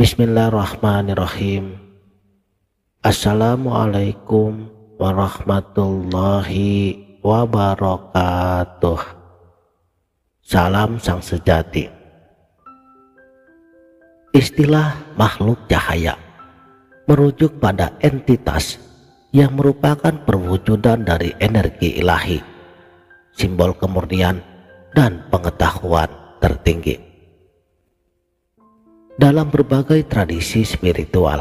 Bismillahirrahmanirrahim. Assalamualaikum warahmatullahi wabarakatuh. Salam sang sejati. Istilah makhluk cahaya merujuk pada entitas yang merupakan perwujudan dari energi ilahi, simbol kemurnian dan pengetahuan tertinggi. Dalam berbagai tradisi spiritual,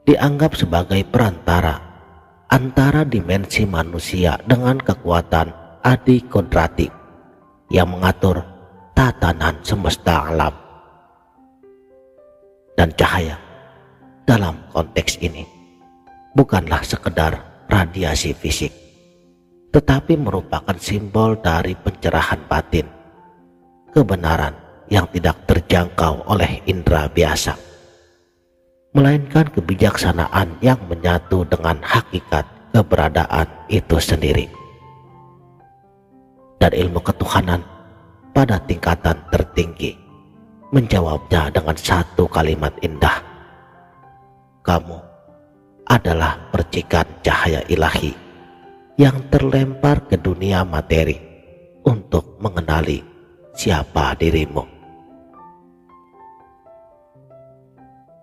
dianggap sebagai perantara antara dimensi manusia dengan kekuatan adi kodrati yang mengatur tatanan semesta alam. Dan cahaya dalam konteks ini bukanlah sekedar radiasi fisik, tetapi merupakan simbol dari pencerahan batin, kebenaran yang tidak terjangkau oleh indera biasa, melainkan kebijaksanaan yang menyatu dengan hakikat keberadaan itu sendiri. Dan ilmu ketuhanan pada tingkatan tertinggi menjawabnya dengan satu kalimat indah: kamu adalah percikan cahaya ilahi yang terlempar ke dunia materi untuk mengenali siapa dirimu.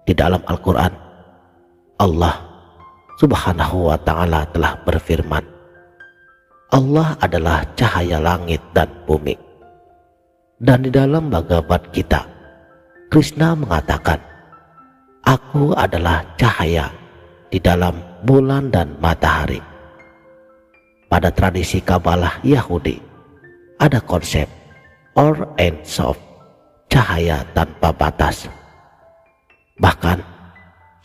Di dalam Al-Quran, Allah Subhanahu wa Ta'ala telah berfirman, Allah adalah cahaya langit dan bumi. Dan di dalam Bhagavad Gita, Krishna mengatakan, Aku adalah cahaya di dalam bulan dan matahari. Pada tradisi Kabalah Yahudi, ada konsep Or Ein Sof, cahaya tanpa batas. Bahkan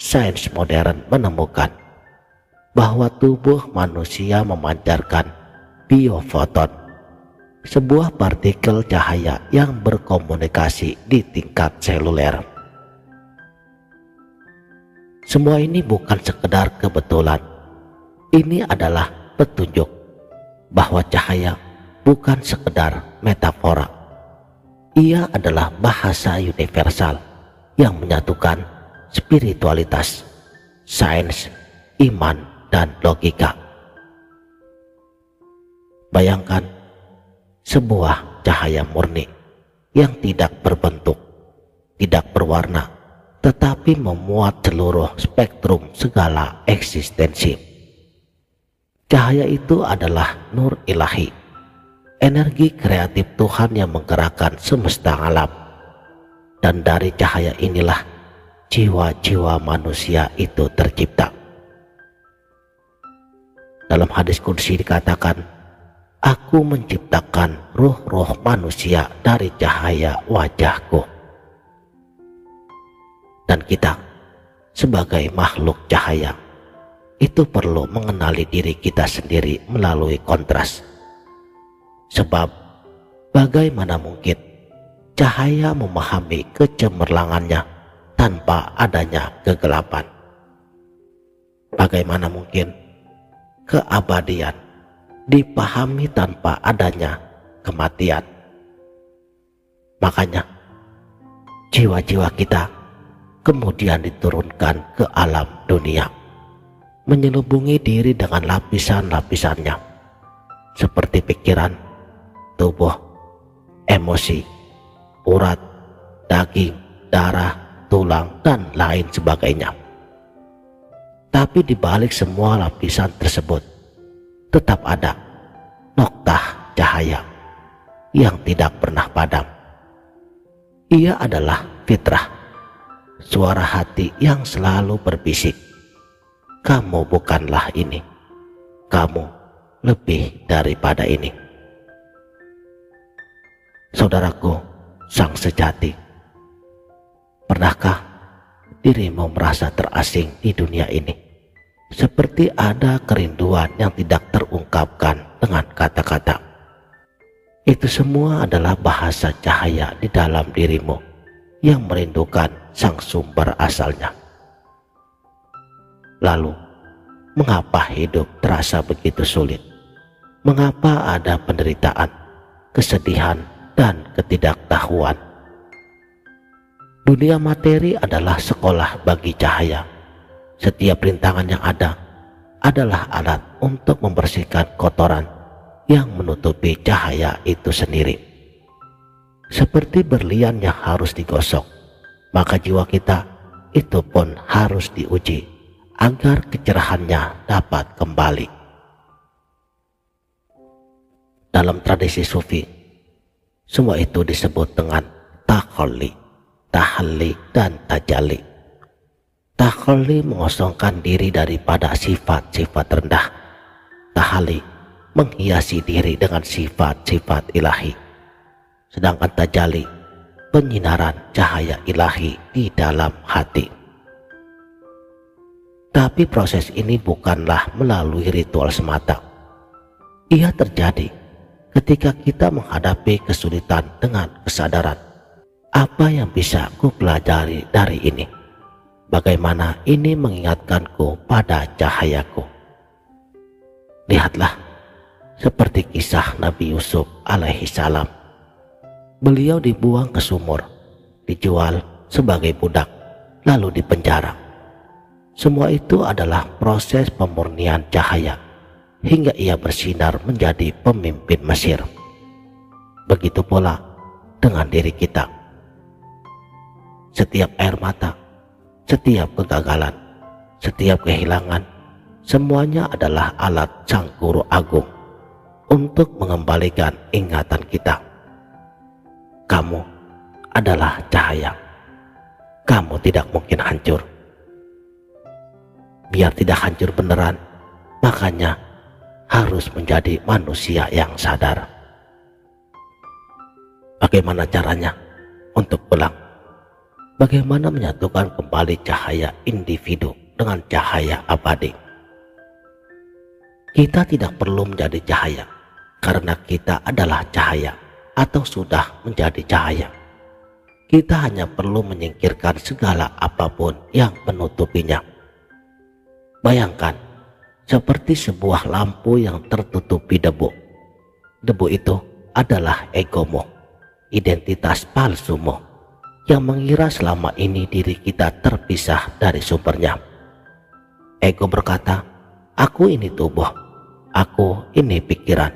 sains modern menemukan bahwa tubuh manusia memancarkan biofoton, sebuah partikel cahaya yang berkomunikasi di tingkat seluler. Semua ini bukan sekedar kebetulan. Ini adalah petunjuk bahwa cahaya bukan sekedar metafora. Ia adalah bahasa universal yang menyatukan spiritualitas, sains, iman, dan logika. Bayangkan sebuah cahaya murni yang tidak berbentuk, tidak berwarna, tetapi memuat seluruh spektrum segala eksistensi. Cahaya itu adalah nur ilahi, energi kreatif Tuhan yang menggerakkan semesta alam. Dan dari cahaya inilah jiwa-jiwa manusia itu tercipta. Dalam hadis qudsi dikatakan, Aku menciptakan ruh-ruh manusia dari cahaya wajahku. Dan kita sebagai makhluk cahaya itu perlu mengenali diri kita sendiri melalui kontras. Sebab bagaimana mungkin cahaya memahami kecemerlangannya tanpa adanya kegelapan? Bagaimana mungkin keabadian dipahami tanpa adanya kematian? Makanya jiwa-jiwa kita kemudian diturunkan ke alam dunia, menyelubungi diri dengan lapisan-lapisannya, seperti pikiran, tubuh, emosi, urat, daging, darah, tulang, dan lain sebagainya. Tapi di balik semua lapisan tersebut tetap ada noktah cahaya yang tidak pernah padam. Ia adalah fitrah, suara hati yang selalu berbisik, kamu bukanlah ini, kamu lebih daripada ini. Saudaraku sang sejati, pernahkah dirimu merasa terasing di dunia ini? Seperti ada kerinduan yang tidak terungkapkan dengan kata-kata. Itu semua adalah bahasa cahaya di dalam dirimu yang merindukan sang sumber asalnya. Lalu, mengapa hidup terasa begitu sulit? Mengapa ada penderitaan, kesedihan, dan ketidaktahuan? Dunia materi adalah sekolah bagi cahaya. Setiap rintangan yang ada adalah alat untuk membersihkan kotoran yang menutupi cahaya itu sendiri. Seperti berlian yang harus digosok, maka jiwa kita itu pun harus diuji agar kecerahannya dapat kembali. Dalam tradisi sufi, semua itu disebut dengan takhalli, tahalli, dan tajalli. Takhalli mengosongkan diri daripada sifat-sifat rendah. Tahalli menghiasi diri dengan sifat-sifat ilahi. Sedangkan tajalli, penyinaran cahaya ilahi di dalam hati. Tapi proses ini bukanlah melalui ritual semata. Ia terjadi ketika kita menghadapi kesulitan dengan kesadaran, apa yang bisa ku pelajari dari ini? Bagaimana ini mengingatkanku pada cahayaku? Lihatlah, seperti kisah Nabi Yusuf alaihi salam. Beliau dibuang ke sumur, dijual sebagai budak, lalu dipenjara. Semua itu adalah proses pemurnian cahaya hingga ia bersinar menjadi pemimpin Mesir. Begitu pula dengan diri kita. Setiap air mata, setiap kegagalan, setiap kehilangan, semuanya adalah alat Sang Guru Agung untuk mengembalikan ingatan kita. Kamu adalah cahaya. Kamu tidak mungkin hancur. Biar tidak hancur beneran, makanya harus menjadi manusia yang sadar. Bagaimana caranya untuk pulang? Bagaimana menyatukan kembali cahaya individu dengan cahaya abadi? Kita tidak perlu menjadi cahaya karena kita adalah cahaya atau sudah menjadi cahaya. Kita hanya perlu menyingkirkan segala apapun yang menutupinya. Bayangkan seperti sebuah lampu yang tertutupi debu. Debu itu adalah egomu, identitas palsumu, yang mengira selama ini diri kita terpisah dari sumbernya. Ego berkata, aku ini tubuh, aku ini pikiran,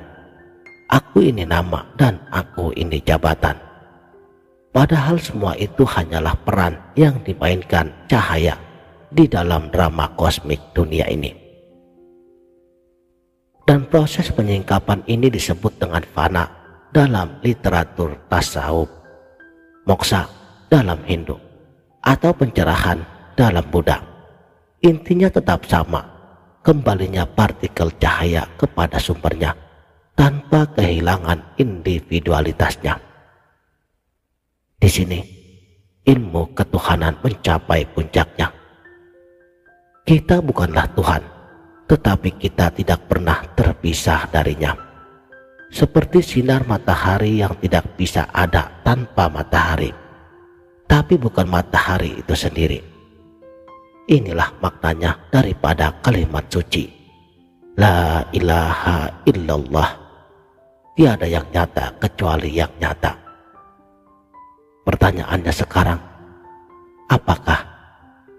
aku ini nama, dan aku ini jabatan. Padahal semua itu hanyalah peran yang dimainkan cahaya di dalam drama kosmik dunia ini. Dan proses penyingkapan ini disebut dengan fana dalam literatur tasawuf, moksa dalam Hindu, atau pencerahan dalam Buddha. Intinya tetap sama, kembalinya partikel cahaya kepada sumbernya tanpa kehilangan individualitasnya. Di sini ilmu ketuhanan mencapai puncaknya. Kita bukanlah Tuhan, tetapi kita tidak pernah terpisah darinya. Seperti sinar matahari yang tidak bisa ada tanpa matahari, tapi bukan matahari itu sendiri. Inilah maknanya daripada kalimat suci, La ilaha illallah. Tiada yang nyata kecuali yang nyata. Pertanyaannya sekarang, apakah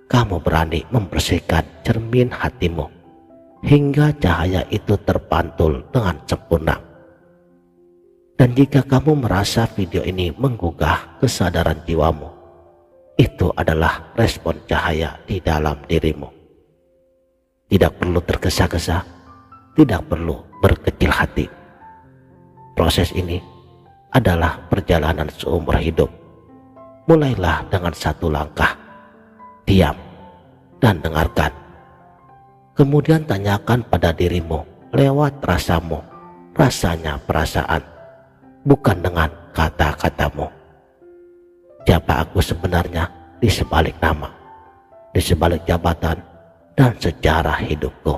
kamu berani membersihkan cermin hatimu hingga cahaya itu terpantul dengan sempurna? Dan jika kamu merasa video ini menggugah kesadaran jiwamu, itu adalah respon cahaya di dalam dirimu. Tidak perlu tergesa-gesa, tidak perlu berkecil hati. Proses ini adalah perjalanan seumur hidup. Mulailah dengan satu langkah, diam dan dengarkan. Kemudian tanyakan pada dirimu lewat rasamu, rasanya perasaan, bukan dengan kata-katamu. Siapa aku sebenarnya di sebalik nama, di sebalik jabatan, dan sejarah hidupku?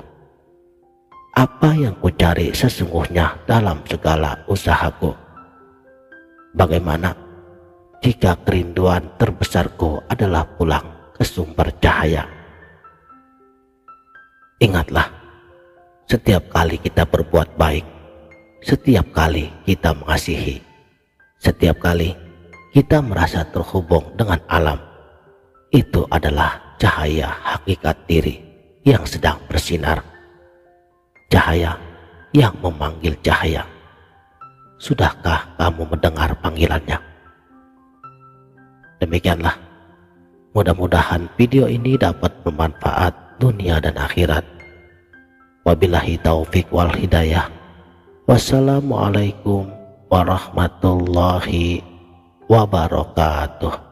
Apa yang kucari sesungguhnya dalam segala usahaku? Bagaimana jika kerinduan terbesarku adalah pulang ke sumber cahaya? Ingatlah, setiap kali kita berbuat baik, setiap kali kita mengasihi, setiap kali kita merasa terhubung dengan alam. Itu adalah cahaya hakikat diri yang sedang bersinar. Cahaya yang memanggil cahaya. Sudahkah kamu mendengar panggilannya? Demikianlah. Mudah-mudahan video ini dapat bermanfaat dunia dan akhirat. Wabillahi taufik wal hidayah. Wassalamualaikum warahmatullahi wabarakatuh.